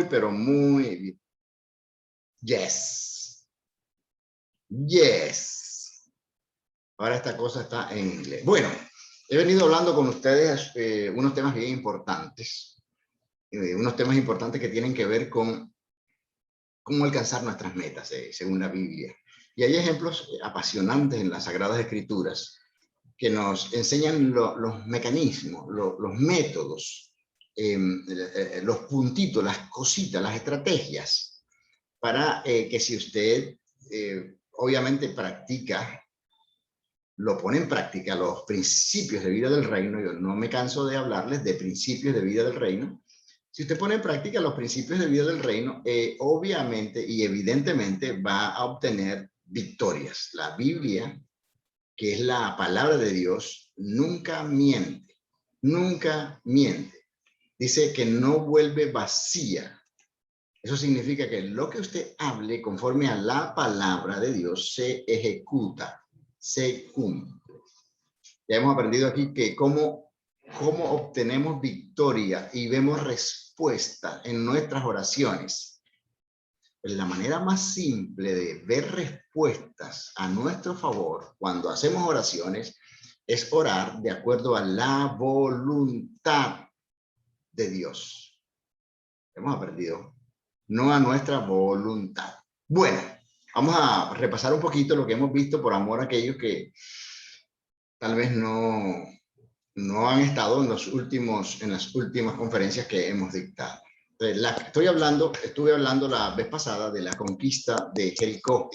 pero muy bien. Yes. Yes. Ahora esta cosa está en inglés. Bueno, he venido hablando con ustedes unos temas bien importantes. Unos temas importantes que tienen que ver con cómo alcanzar nuestras metas, según la Biblia. Y hay ejemplos apasionantes en las Sagradas Escrituras que nos enseñan los mecanismos, los métodos, los puntitos, las cositas, las estrategias, para que si usted obviamente practica, lo pone en práctica los principios de vida del reino. Yo no me canso de hablarles de principios de vida del reino. Si usted pone en práctica los principios de vida del reino, obviamente y evidentemente va a obtener victorias. La Biblia, que es la palabra de Dios, nunca miente, nunca miente. Dice que no vuelve vacía. Eso significa que lo que usted hable conforme a la palabra de Dios se ejecuta, se cumple. Ya hemos aprendido aquí que cómo obtenemos victoria y vemos respuesta en nuestras oraciones. Pues la manera más simple de ver respuestas a nuestro favor cuando hacemos oraciones es orar de acuerdo a la voluntad de Dios. Hemos aprendido, no a nuestra voluntad. Bueno, vamos a repasar un poquito lo que hemos visto por amor a aquellos que tal vez no han estado en las últimas conferencias que hemos dictado. Estuve hablando la vez pasada de la conquista de Jericó.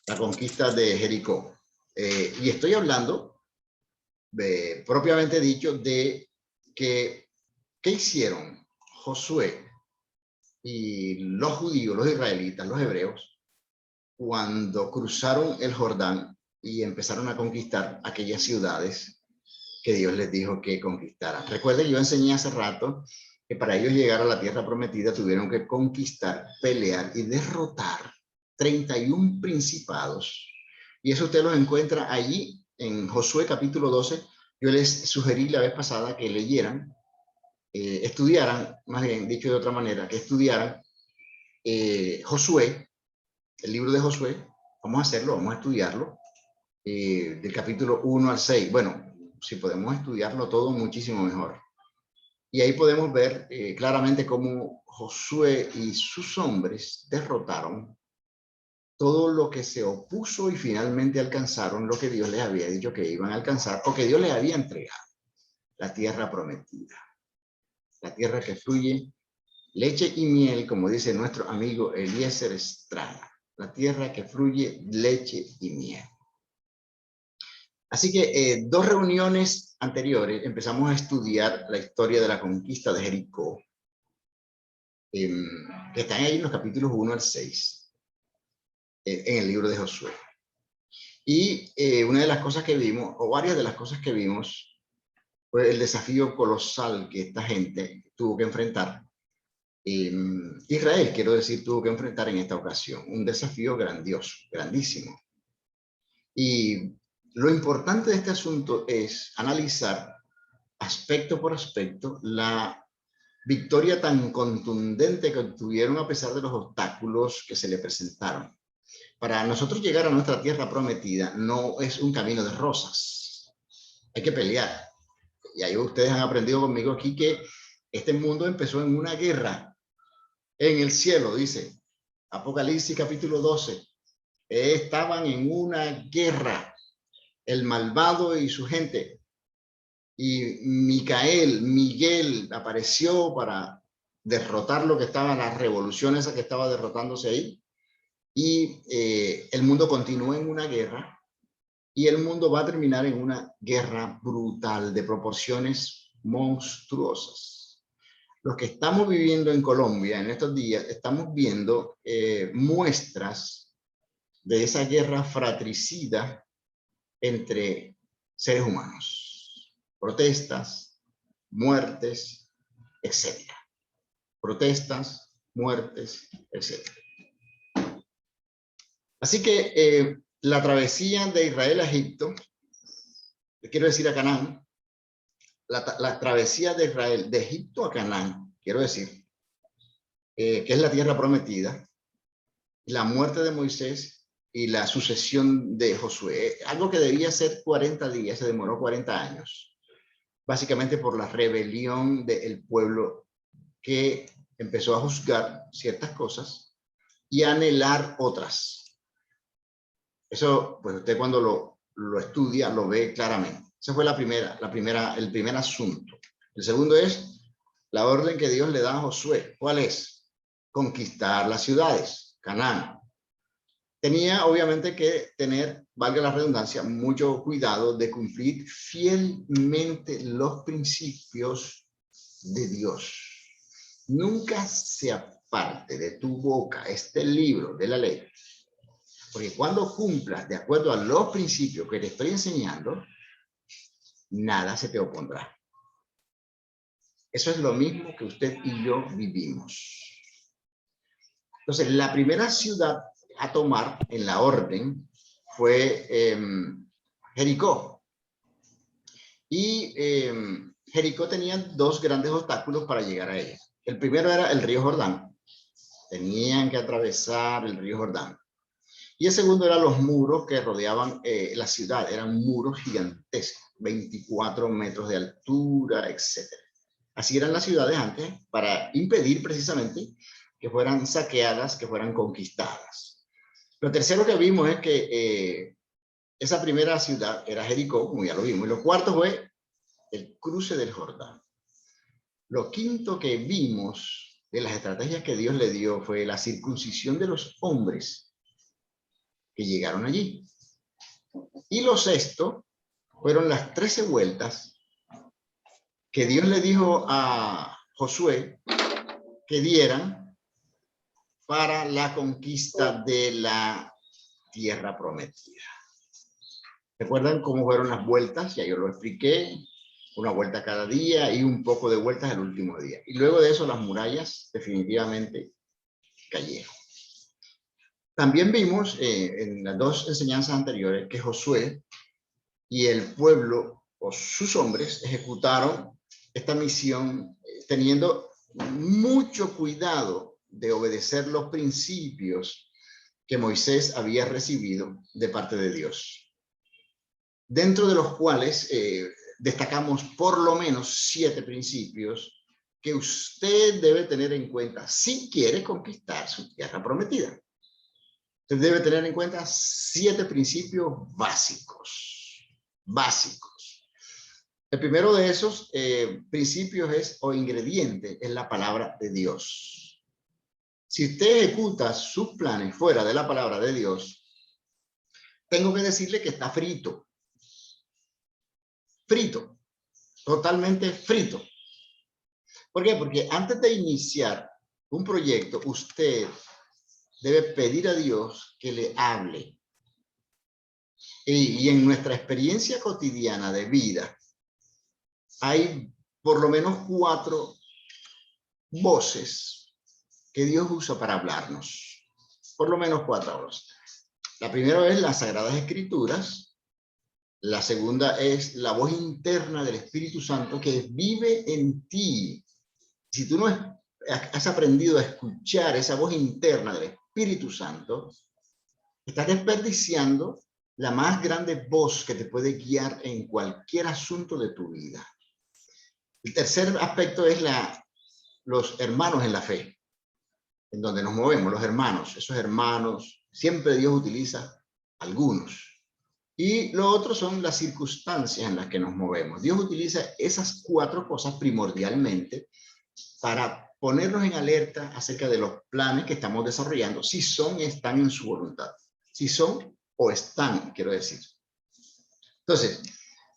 La conquista de Jericó. Y estoy hablando, propiamente dicho, de qué hicieron Josué y los judíos, los israelitas, los hebreos, cuando cruzaron el Jordán y empezaron a conquistar aquellas ciudades que Dios les dijo que conquistaran. Recuerden, yo enseñé hace rato que para ellos llegar a la tierra prometida tuvieron que conquistar, pelear y derrotar 31 principados. Y eso usted los encuentra allí en Josué capítulo 12. Yo les sugerí la vez pasada que leyeran, estudiaran, más bien dicho de otra manera, que estudiaran Josué, el libro de Josué. Vamos a hacerlo, vamos a estudiarlo, del capítulo 1 al 6. Bueno, si podemos estudiarlo todo, muchísimo mejor. Y ahí podemos ver claramente cómo Josué y sus hombres derrotaron todo lo que se opuso y finalmente alcanzaron lo que Dios les había dicho que iban a alcanzar, o que Dios les había entregado, la tierra prometida, la tierra que fluye leche y miel, como dice nuestro amigo Eliezer Estrada, la tierra que fluye leche y miel. Así que 2 reuniones anteriores empezamos a estudiar la historia de la conquista de Jericó, que están ahí en los capítulos 1 al 6, en el libro de Josué. Y una de las cosas que vimos, o varias de las cosas que vimos, fue el desafío colosal que esta gente tuvo que enfrentar. Israel, quiero decir, tuvo que enfrentar en esta ocasión. Un desafío grandioso, grandísimo. Y lo importante de este asunto es analizar aspecto por aspecto la victoria tan contundente que obtuvieron a pesar de los obstáculos que se le presentaron. Para nosotros llegar a nuestra tierra prometida no es un camino de rosas. Hay que pelear. Y ahí ustedes han aprendido conmigo aquí que este mundo empezó en una guerra en el cielo, dice Apocalipsis capítulo 12. Estaban en una guerra, el malvado y su gente. Y Miguel apareció para derrotar lo que estaba, la revolución esa que estaba derrotándose ahí. Y el mundo continúa en una guerra, y el mundo va a terminar en una guerra brutal de proporciones monstruosas. Los que estamos viviendo en Colombia en estos días, estamos viendo muestras de esa guerra fratricida entre seres humanos. Protestas, muertes, etc. Protestas, muertes, etc. Así que la travesía de Israel a Egipto, quiero decir a Canaán, la travesía de Israel de Egipto a Canaán, quiero decir, que es la tierra prometida, la muerte de Moisés y la sucesión de Josué. Algo que debía ser 40 días, se demoró 40 años, básicamente por la rebelión del pueblo que empezó a juzgar ciertas cosas y a anhelar otras. Eso, pues usted cuando lo estudia, lo ve claramente. Esa fue el primer asunto. El segundo es la orden que Dios le da a Josué. ¿Cuál es? Conquistar las ciudades, Canaán. Tenía obviamente que tener, valga la redundancia, mucho cuidado de cumplir fielmente los principios de Dios. Nunca se aparte de tu boca este libro de la ley, porque cuando cumplas de acuerdo a los principios que te estoy enseñando, nada se te opondrá. Eso es lo mismo que usted y yo vivimos. Entonces, la primera ciudad a tomar en la orden fue Jericó. Y Jericó tenía dos grandes obstáculos para llegar a ella. El primero era el río Jordán. Tenían que atravesar el río Jordán. Y el segundo eran los muros que rodeaban la ciudad. Eran muros gigantescos, 24 metros de altura, etc. Así eran las ciudades antes, para impedir precisamente que fueran saqueadas, que fueran conquistadas. Lo tercero que vimos es que esa primera ciudad era Jericó, como ya lo vimos. Y lo cuarto fue el cruce del Jordán. Lo quinto que vimos de las estrategias que Dios le dio fue la circuncisión de los hombres que llegaron allí. Y lo sexto fueron las 13 vueltas que Dios le dijo a Josué que dieran para la conquista de la tierra prometida. ¿Recuerdan cómo fueron las vueltas? Ya yo lo expliqué. Una vuelta cada día y un poco de vueltas el último día. Y luego de eso las murallas definitivamente cayeron. También vimos en las dos enseñanzas anteriores que Josué y el pueblo o sus hombres ejecutaron esta misión teniendo mucho cuidado de obedecer los principios que Moisés había recibido de parte de Dios, dentro de los cuales destacamos por lo menos 7 principios que usted debe tener en cuenta si quiere conquistar su tierra prometida. Usted debe tener en cuenta 7 principios básicos. El primero de esos principios o ingrediente es la palabra de Dios. Si usted ejecuta sus planes fuera de la palabra de Dios, tengo que decirle que está frito. Frito. Totalmente frito. ¿Por qué? Porque antes de iniciar un proyecto, usted debe pedir a Dios que le hable. Y en nuestra experiencia cotidiana de vida, hay por lo menos 4 voces que Dios usa para hablarnos. Por lo menos 4 voces. La primera es las Sagradas Escrituras. La segunda es la voz interna del Espíritu Santo que vive en ti. Si tú no has aprendido a escuchar esa voz interna del Espíritu Santo, estás desperdiciando la más grande voz que te puede guiar en cualquier asunto de tu vida. El tercer aspecto es los hermanos en la fe, en donde nos movemos, los hermanos. Esos hermanos, siempre Dios utiliza algunos. Y lo otro son las circunstancias en las que nos movemos. Dios utiliza esas 4 cosas primordialmente para ponernos en alerta acerca de los planes que estamos desarrollando, si están en su voluntad. Si son o están, quiero decir. Entonces,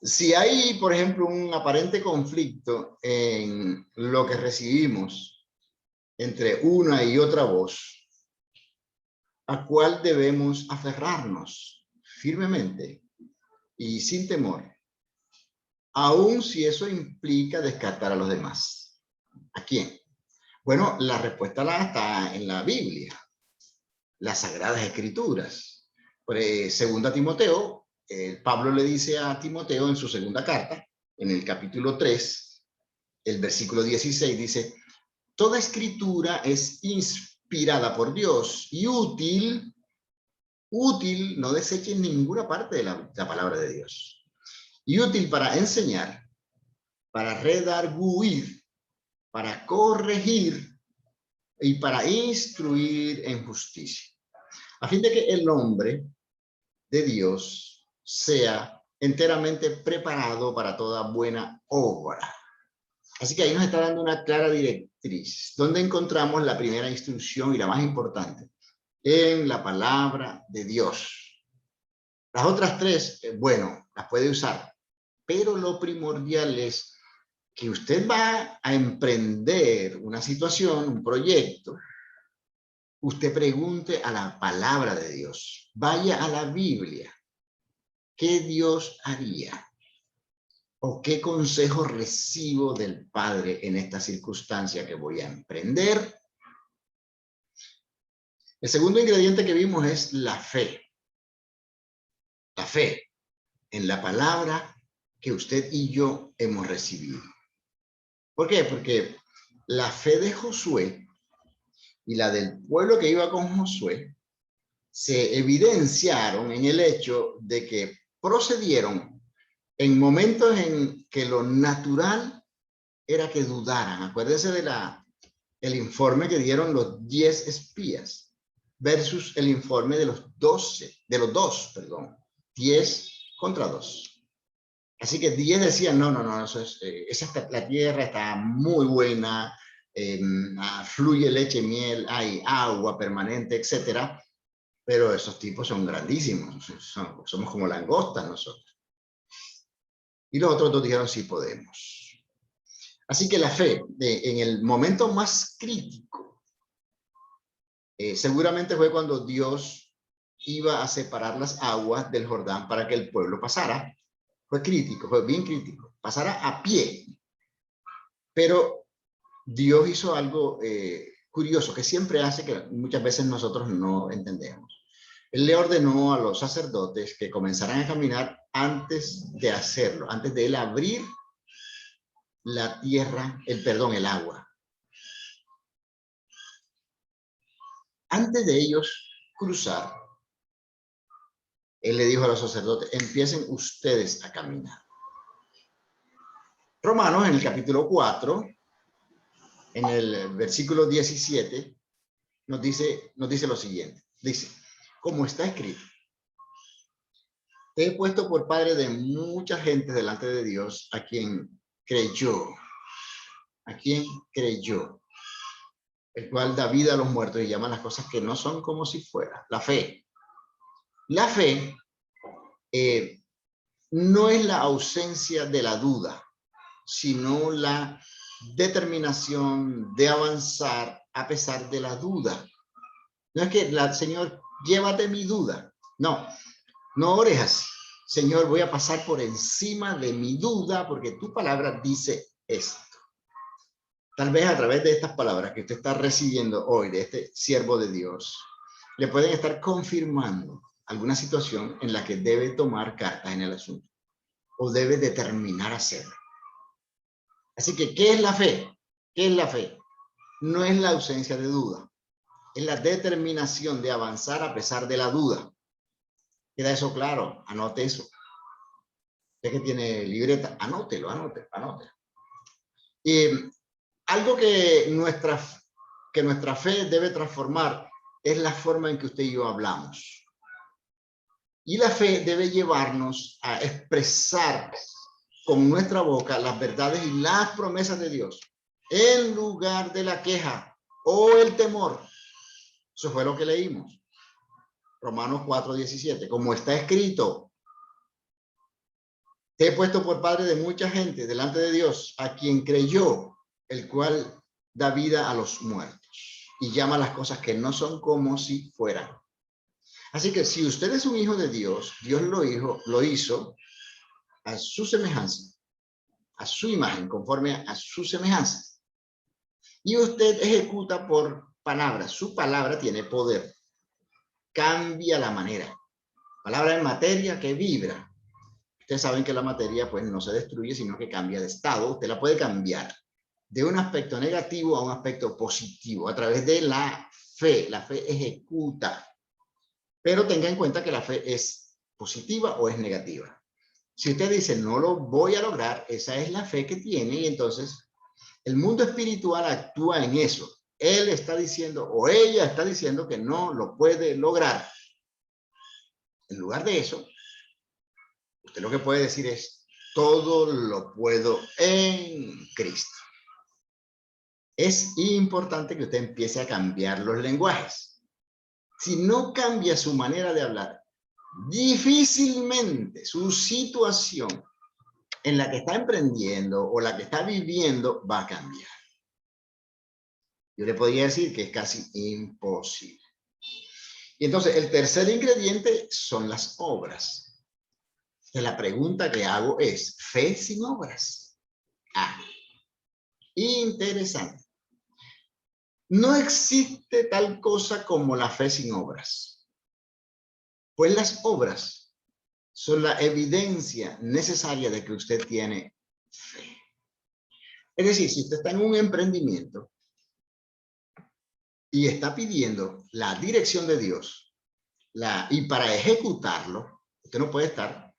si hay, por ejemplo, un aparente conflicto en lo que recibimos entre una y otra voz, ¿a cuál debemos aferrarnos firmemente y sin temor? Aun si eso implica descartar a los demás. ¿A quién? Bueno, la respuesta está en la Biblia, las Sagradas Escrituras. Segunda Timoteo, Pablo le dice a Timoteo en su segunda carta, en el capítulo 3, el versículo 16, dice: toda escritura es inspirada por Dios y útil, no deseches ninguna parte de la palabra de Dios. Y útil para enseñar, para redarguir, para corregir y para instruir en justicia, a fin de que el hombre de Dios sea enteramente preparado para toda buena obra. Así que ahí nos está dando una clara directriz, donde encontramos la primera instrucción y la más importante, en la palabra de Dios. Las otras tres, bueno, las puede usar, pero lo primordial es que usted va a emprender una situación, un proyecto, usted pregunte a la palabra de Dios, vaya a la Biblia. ¿Qué Dios haría? ¿O qué consejo recibo del Padre en esta circunstancia que voy a emprender? El segundo ingrediente que vimos es la fe. La fe en la palabra que usted y yo hemos recibido. ¿Por qué? Porque la fe de Josué y la del pueblo que iba con Josué se evidenciaron en el hecho de que procedieron en momentos en que lo natural era que dudaran. Acuérdense el informe que dieron los 10 espías versus el informe de los 10 contra 2. Así que 10 decían, no, la tierra está muy buena, fluye leche y miel, hay agua permanente, etcétera. Pero esos tipos son grandísimos, somos como langostas nosotros. Y los otros dos dijeron, sí podemos. Así que la fe, en el momento más crítico, seguramente fue cuando Dios iba a separar las aguas del Jordán para que el pueblo pasara. Fue crítico, fue bien crítico. Pasara a pie. Pero Dios hizo algo curioso, que siempre hace que muchas veces nosotros no entendemos. Él le ordenó a los sacerdotes que comenzaran a caminar antes de hacerlo, antes de él abrir la tierra, el agua. Antes de ellos cruzar, él le dijo a los sacerdotes, empiecen ustedes a caminar. Romanos, en el capítulo 4, en el versículo 17, nos dice lo siguiente. Dice, como está escrito, te he puesto por padre de mucha gente delante de Dios a quien creyó, el cual da vida a los muertos y llama las cosas que no son como si fuera. La fe. La fe no es la ausencia de la duda, sino la determinación de avanzar a pesar de la duda. No es que Señor, llévate mi duda. No ores así. Señor, voy a pasar por encima de mi duda porque tu palabra dice esto. Tal vez a través de estas palabras que usted está recibiendo hoy de este siervo de Dios, le pueden estar confirmando alguna situación en la que debe tomar cartas en el asunto o debe determinar hacerlo. Así que, ¿qué es la fe? ¿Qué es la fe? No es la ausencia de duda, es la determinación de avanzar a pesar de la duda. ¿Queda eso claro? Anote eso. Usted que tiene libreta, anótelo. Y algo que nuestra fe debe transformar es la forma en que usted y yo hablamos. Y la fe debe llevarnos a expresar con nuestra boca las verdades y las promesas de Dios, en lugar de la queja o el temor. Eso fue lo que leímos. Romanos 4:17. Como está escrito, te he puesto por padre de mucha gente delante de Dios, a quien creyó, el cual da vida a los muertos y llama las cosas que no son como si fueran. Así que si usted es un hijo de Dios, Dios lo hizo a su semejanza, a su imagen, conforme a su semejanza. Y usted ejecuta por palabras. Su palabra tiene poder. Cambia la manera. Palabra en materia que vibra. Ustedes saben que la materia pues no se destruye, sino que cambia de estado. Usted la puede cambiar. de un aspecto negativo a un aspecto positivo a través de la fe. La fe ejecuta, pero tenga en cuenta que la fe es positiva o es negativa. Si usted dice, no lo voy a lograr, esa es la fe que tiene, y entonces el mundo espiritual actúa en eso. Él está diciendo, o ella está diciendo que no lo puede lograr. En lugar de eso, usted lo que puede decir es, todo lo puedo en Cristo. Es importante que usted empiece a cambiar los lenguajes. Si no cambia su manera de hablar, difícilmente su situación en la que está emprendiendo o la que está viviendo va a cambiar. Yo le podría decir que es casi imposible. Y entonces el tercer ingrediente son las obras. Y la pregunta que hago es, ¿fe sin obras? Ah, interesante. No existe tal cosa como la fe sin obras. Pues las obras son la evidencia necesaria de que usted tiene fe. Es decir, si usted está en un emprendimiento y está pidiendo la dirección de Dios, y para ejecutarlo, usted no puede estar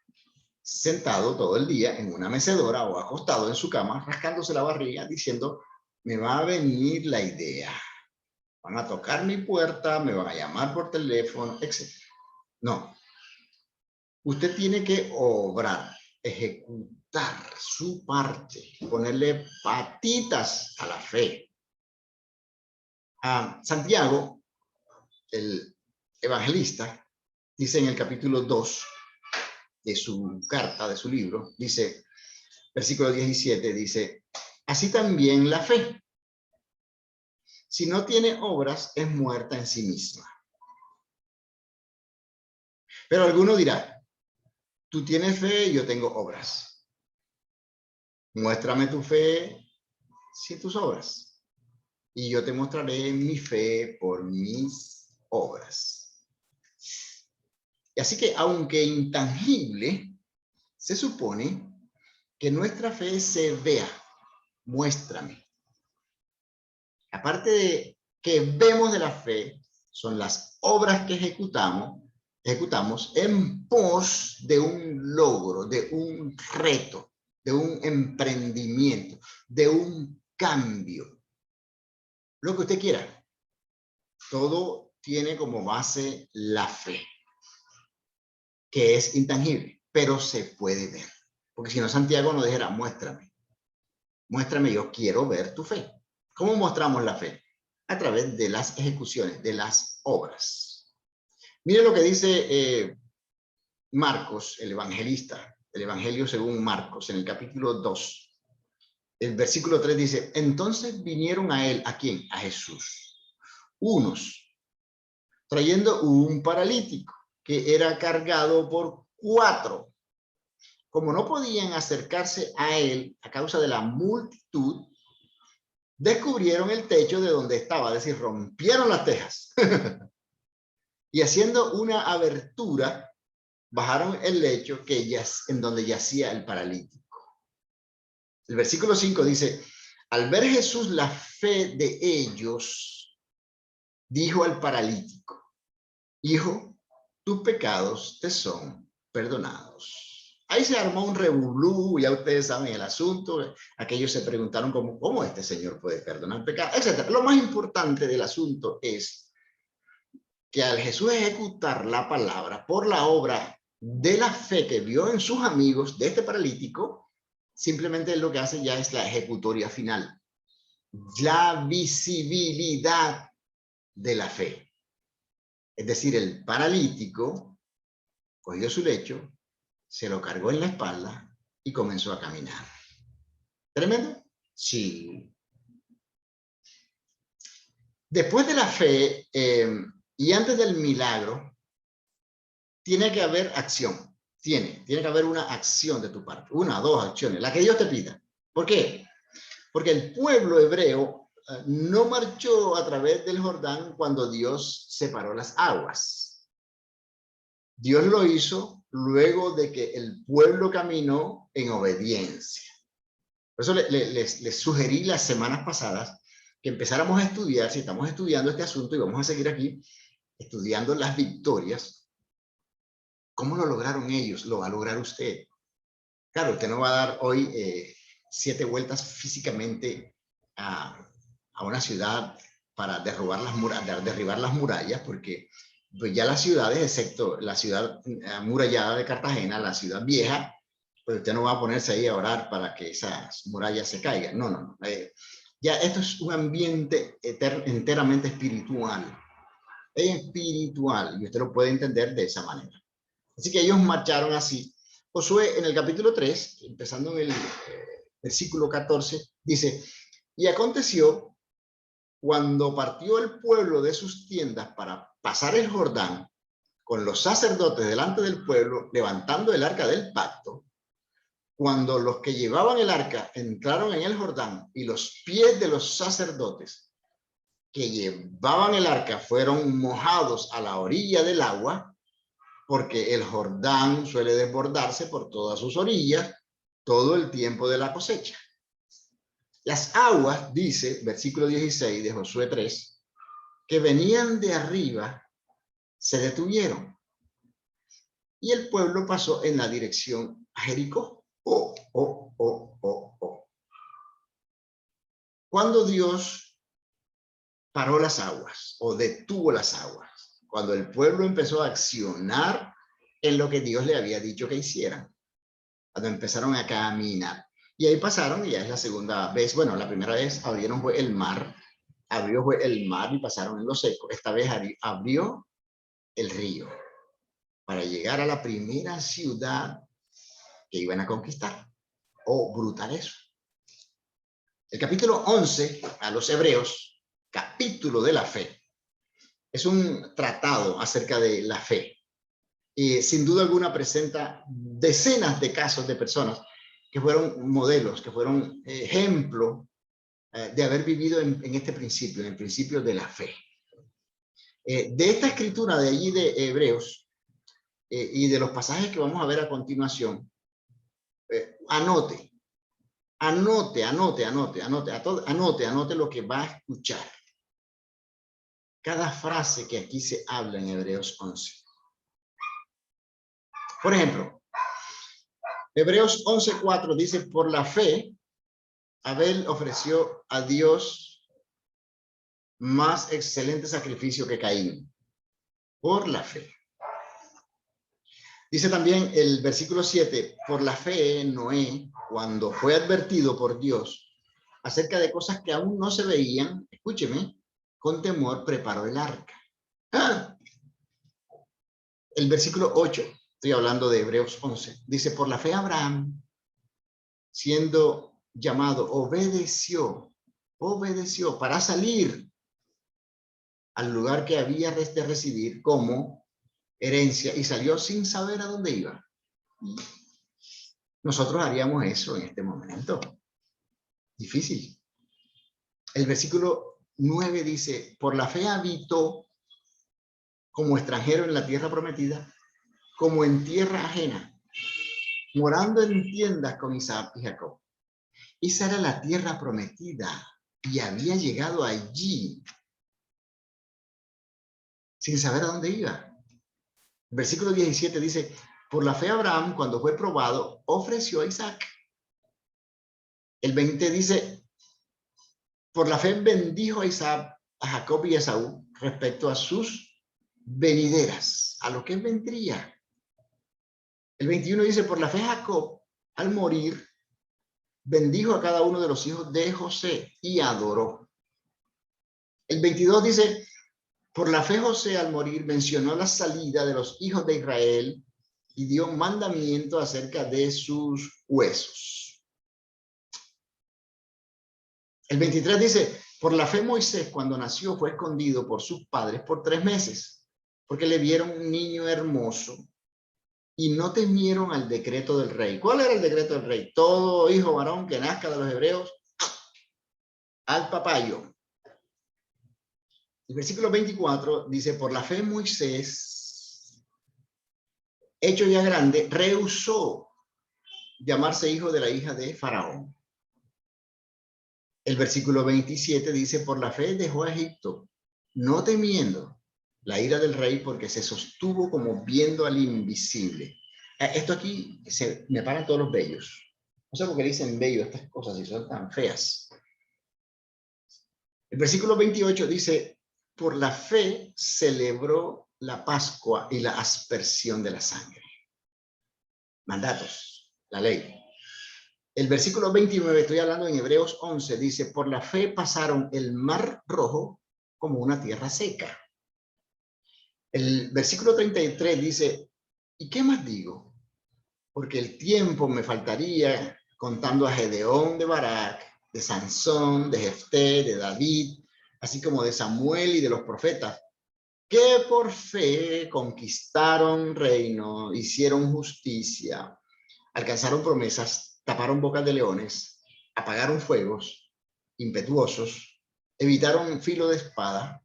sentado todo el día en una mecedora o acostado en su cama, rascándose la barriga, diciendo, me va a venir la idea. Van a tocar mi puerta, me van a llamar por teléfono, etc. No. Usted tiene que obrar, ejecutar su parte, ponerle patitas a la fe. Santiago, el evangelista, dice en el capítulo 2 de su carta, de su libro, dice, versículo 17, dice, así también la fe, si no tiene obras, es muerta en sí misma. Pero alguno dirá, tú tienes fe, yo tengo obras. Muéstrame tu fe sin tus obras, y yo te mostraré mi fe por mis obras. Y así que, aunque intangible, se supone que nuestra fe se vea. Muéstrame. Aparte de que vemos de la fe, son las obras que ejecutamos en pos de un logro, de un reto, de un emprendimiento, de un cambio. Lo que usted quiera. Todo tiene como base la fe, que es intangible, pero se puede ver. Porque si no, Santiago nos dijera, muéstrame. Muéstrame, yo quiero ver tu fe. ¿Cómo mostramos la fe? A través de las ejecuciones, de las obras. Mire lo que dice Marcos, el evangelista, el evangelio según Marcos, en el capítulo 2. El versículo 3 dice, entonces vinieron a él, ¿a quién? A Jesús. Unos, trayendo un paralítico que era cargado por 4. Como no podían acercarse a él a causa de la multitud, descubrieron el techo de donde estaba, es decir, rompieron las tejas. Y haciendo una abertura, bajaron el lecho en donde yacía el paralítico. El versículo 5 dice, al ver Jesús la fe de ellos, dijo al paralítico, hijo, tus pecados te son perdonados. Ahí se armó un revolú, ya ustedes saben el asunto. Aquellos se preguntaron cómo este señor puede perdonar pecados, etc. Lo más importante del asunto es que al Jesús ejecutar la palabra por la obra de la fe que vio en sus amigos de este paralítico, simplemente lo que hace ya es la ejecutoria final. La visibilidad de la fe. Es decir, el paralítico cogió su lecho, se lo cargó en la espalda y comenzó a caminar. ¿Tremendo? Sí. Después de la fe y antes del milagro, tiene que haber acción. Tiene que haber una acción de tu parte. 1 o 2 acciones, la que Dios te pida. ¿Por qué? Porque el pueblo hebreo no marchó a través del Jordán cuando Dios separó las aguas. Dios lo hizo luego de que el pueblo caminó en obediencia. Por eso les sugerí las semanas pasadas que empezáramos a estudiar, si estamos estudiando este asunto y vamos a seguir aquí, estudiando las victorias, ¿cómo lo lograron ellos? Lo va a lograr usted. Claro, usted no va a dar hoy 7 vueltas físicamente a una ciudad para derribar las murallas, porque pues ya las ciudades, excepto la ciudad amurallada de Cartagena, la ciudad vieja, pues usted no va a ponerse ahí a orar para que esas murallas se caigan. No, no, no. Ya esto es un ambiente enteramente espiritual. Es espiritual, y usted lo puede entender de esa manera. Así que ellos marcharon así. Josué en el capítulo 3, empezando en el versículo 14, dice, y aconteció cuando partió el pueblo de sus tiendas para pasar el Jordán, con los sacerdotes delante del pueblo, levantando el arca del pacto, cuando los que llevaban el arca entraron en el Jordán y los pies de los sacerdotes que llevaban el arca fueron mojados a la orilla del agua, porque el Jordán suele desbordarse por todas sus orillas todo el tiempo de la cosecha. Las aguas, dice versículo 16 de Josué 3, que venían de arriba, se detuvieron. Y el pueblo pasó en la dirección a Jericó. Cuando Dios paró las aguas o detuvo las aguas, cuando el pueblo empezó a accionar en lo que Dios le había dicho que hicieran, cuando empezaron a caminar. Y ahí pasaron, y ya es la segunda vez, bueno, la primera vez abrieron fue el mar, abrió fue el mar y pasaron en lo seco. Esta vez abrió el río para llegar a la primera ciudad que iban a conquistar. Oh, brutal eso. El capítulo 11 a los Hebreos, capítulo de la fe, es un tratado acerca de la fe. Y sin duda alguna presenta decenas de casos de personas que fueron modelos, que fueron ejemplo de haber vivido en este principio, en el principio de la fe. De esta escritura de allí de Hebreos y de los pasajes que vamos a ver a continuación, anote lo que va a escuchar. Cada frase que aquí se habla en Hebreos 11. Por ejemplo, Hebreos 11:4 dice, por la fe, Abel ofreció a Dios más excelente sacrificio que Caín. Por la fe. Dice también el versículo 7, por la fe Noé, cuando fue advertido por Dios acerca de cosas que aún no se veían, escúcheme, con temor preparó el arca. El versículo 8, estoy hablando de Hebreos 11, dice, por la fe Abraham, siendo llamado, obedeció para salir al lugar que había de recibir como herencia y salió sin saber a dónde iba. Nosotros haríamos eso en este momento. Difícil. El versículo 9 dice, por la fe habitó como extranjero en la tierra prometida, como en tierra ajena, morando en tiendas con Isaac y Jacob. Esa era la tierra prometida y había llegado allí sin saber a dónde iba. El versículo 17 dice, por la fe Abraham, cuando fue probado, ofreció a Isaac. El 20 dice, por la fe bendijo a Isaac, a Jacob y a Esaú respecto a sus venideras, a lo que vendría. El 21 dice, por la fe Jacob, al morir, bendijo a cada uno de los hijos de José y adoró. El 22 dice, por la fe José al morir mencionó la salida de los hijos de Israel y dio mandamiento acerca de sus huesos. El 23 dice, por la fe Moisés cuando nació fue escondido por sus padres por 3 meses, porque le vieron un niño hermoso y no temieron al decreto del rey. ¿Cuál era el decreto del rey? Todo hijo varón que nazca de los hebreos, al papayo. El versículo 24 dice, por la fe Moisés, hecho ya grande, rehusó llamarse hijo de la hija de Faraón. El versículo 27 dice, por la fe dejó a Egipto, no temiendo la ira del rey, porque se sostuvo como viendo al invisible. Esto aquí me paran todos los bellos. No sé por qué dicen bello estas cosas si son tan feas. El versículo 28 dice, por la fe celebró la Pascua y la aspersión de la sangre. Mandatos, la ley. El versículo 29, estoy hablando en Hebreos 11, dice, por la fe pasaron el mar rojo como una tierra seca. El versículo 33 dice, ¿y qué más digo? Porque el tiempo me faltaría contando a Gedeón de Barak, de Sansón, de Jefté, de David, así como de Samuel y de los profetas, que por fe conquistaron reino, hicieron justicia, alcanzaron promesas, taparon bocas de leones, apagaron fuegos impetuosos, evitaron filo de espada,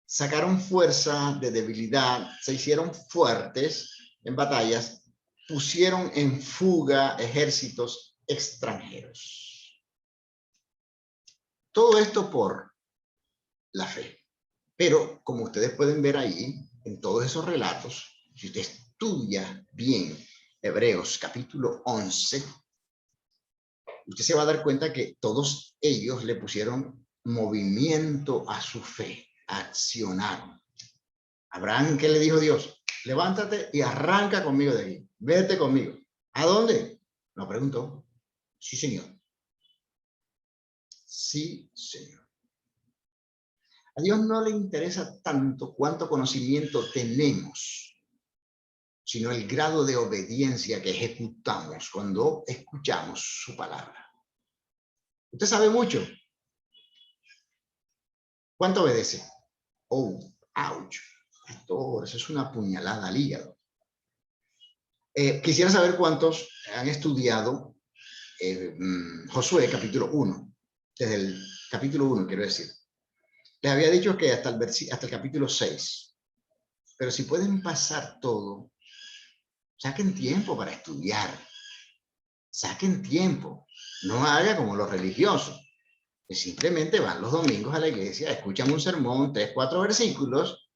sacaron fuerza de debilidad, se hicieron fuertes en batallas, pusieron en fuga ejércitos extranjeros. Todo esto por la fe. Pero como ustedes pueden ver ahí, en todos esos relatos, si usted estudia bien Hebreos capítulo 11, usted se va a dar cuenta que todos ellos le pusieron movimiento a su fe, accionaron. Abraham, ¿qué le dijo Dios? Levántate y arranca conmigo de ahí. Vete conmigo. ¿A dónde? Nos preguntó. Sí, señor. Sí, señor. A Dios no le interesa tanto cuánto conocimiento tenemos, sino el grado de obediencia que ejecutamos cuando escuchamos su palabra. Usted sabe mucho. ¿Cuánto obedece? Oh, ouch. Pastor, eso es una puñalada al hígado. Quisiera saber cuántos han estudiado Josué capítulo 1, desde el capítulo 1, quiero decir. Les había dicho que hasta el capítulo 6, pero si pueden pasar todo, saquen tiempo para estudiar, saquen tiempo, no haga como los religiosos, que simplemente van los domingos a la iglesia, escuchan un sermón, 3, 4 versículos,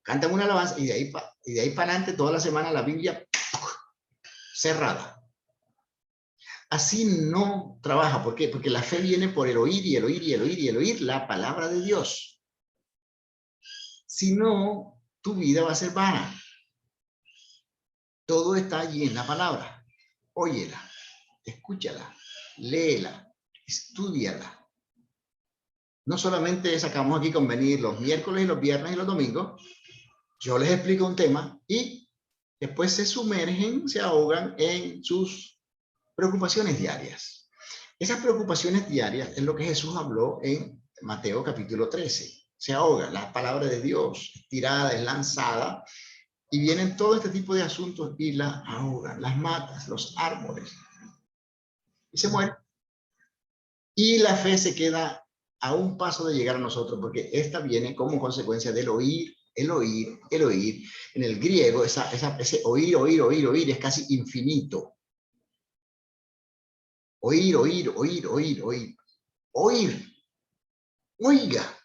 cantan una alabanza y de ahí para adelante toda la semana la Biblia cerrada. Así no trabaja. ¿Por qué? Porque la fe viene por el oír y el oír y el oír y el oír la palabra de Dios. Si no, tu vida va a ser vana. Todo está allí en la palabra. Óyela, escúchala, léela, estúdiala. No solamente sacamos aquí convenir los miércoles y los viernes y los domingos. Yo les explico un tema y después se sumergen, se ahogan en sus preocupaciones diarias. Esas preocupaciones diarias es lo que Jesús habló en Mateo capítulo 13. Se ahoga, la palabra de Dios es tirada, es lanzada, y vienen todo este tipo de asuntos y la ahogan, las matas, los árboles, y se mueren. Y la fe se queda a un paso de llegar a nosotros, porque esta viene como consecuencia del oír, el oír, el oír. En el griego, ese oír, oír, oír, oír es casi infinito. Oír, oír, oír, oír, oír. Oír. Oiga.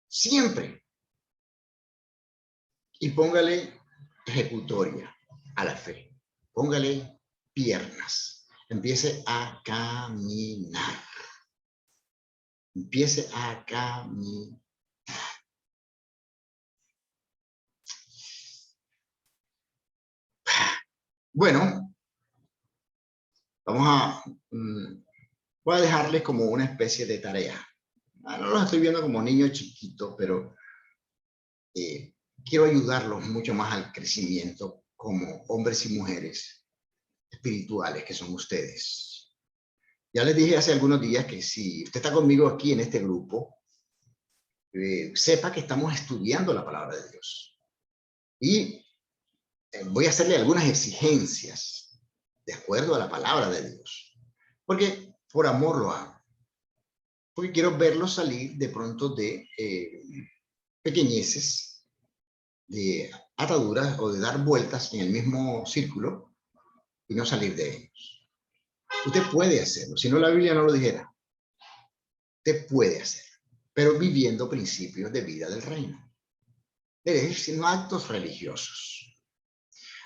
Siempre. Y póngale ejecutoria a la fe. Póngale piernas. Empiece a caminar. Empiece a caminar. Bueno, voy a dejarles como una especie de tarea. No los estoy viendo como niños chiquitos, pero quiero ayudarlos mucho más al crecimiento como hombres y mujeres espirituales que son ustedes. Ya les dije hace algunos días que si usted está conmigo aquí en este grupo, sepa que estamos estudiando la palabra de Dios. Y voy a hacerle algunas exigencias de acuerdo a la palabra de Dios. Porque por amor lo hago. Porque quiero verlos salir de pronto de pequeñeces, de ataduras o de dar vueltas en el mismo círculo y no salir de ellos. Usted puede hacerlo, si no la Biblia no lo dijera. usted puede hacer, pero viviendo principios de vida del reino. Es decir, no actos religiosos.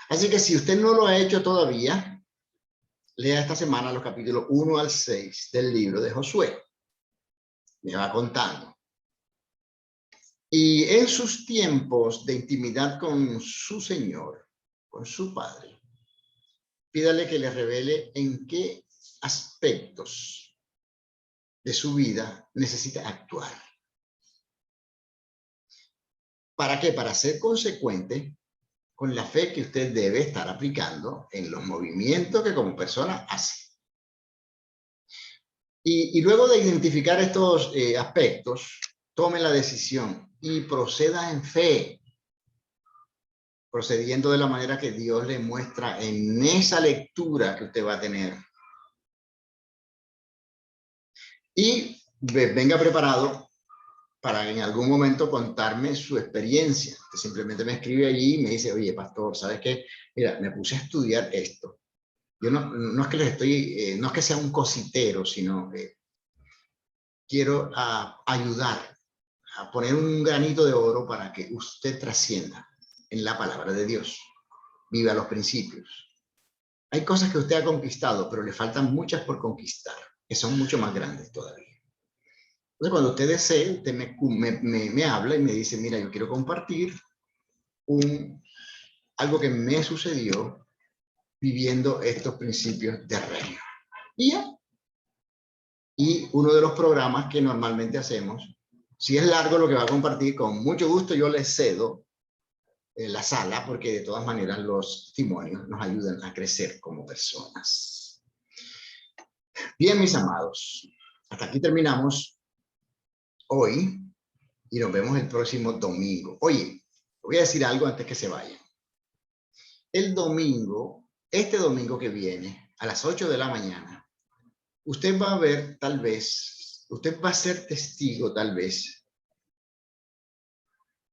Así que si usted no lo ha hecho todavía, lea esta semana los capítulos 1 al 6 del libro de Josué. Me va contando. Y en sus tiempos de intimidad con su Señor, con su Padre, pídale que le revele en qué aspectos de su vida necesita actuar. ¿Para qué? Para ser consecuente con la fe que usted debe estar aplicando en los movimientos que como persona hace. Y luego de identificar estos aspectos, tome la decisión y proceda en fe, procediendo de la manera que Dios le muestra en esa lectura que usted va a tener. Y venga preparado para en algún momento contarme su experiencia. Usted simplemente me escribe allí y me dice, oye, pastor, ¿sabes qué? Mira, me puse a estudiar esto. Yo no es que les estoy, no es que sea un cositero, sino quiero ayudar a poner un granito de oro para que usted trascienda en la palabra de Dios. Viva los principios. Hay cosas que usted ha conquistado, pero le faltan muchas por conquistar, que son mucho más grandes todavía. Entonces, cuando usted desee, usted me habla y me dice, mira, yo quiero compartir algo que me sucedió viviendo estos principios de reino. Y ya. Y uno de los programas que normalmente hacemos, si es largo lo que va a compartir, con mucho gusto yo le cedo la sala, porque de todas maneras los testimonios nos ayudan a crecer como personas. Bien, mis amados, hasta aquí terminamos hoy y nos vemos el próximo domingo. Oye, voy a decir algo antes que se vayan. El domingo, este domingo que viene, a las 8 de la mañana, usted va a ver tal vez, usted va a ser testigo tal vez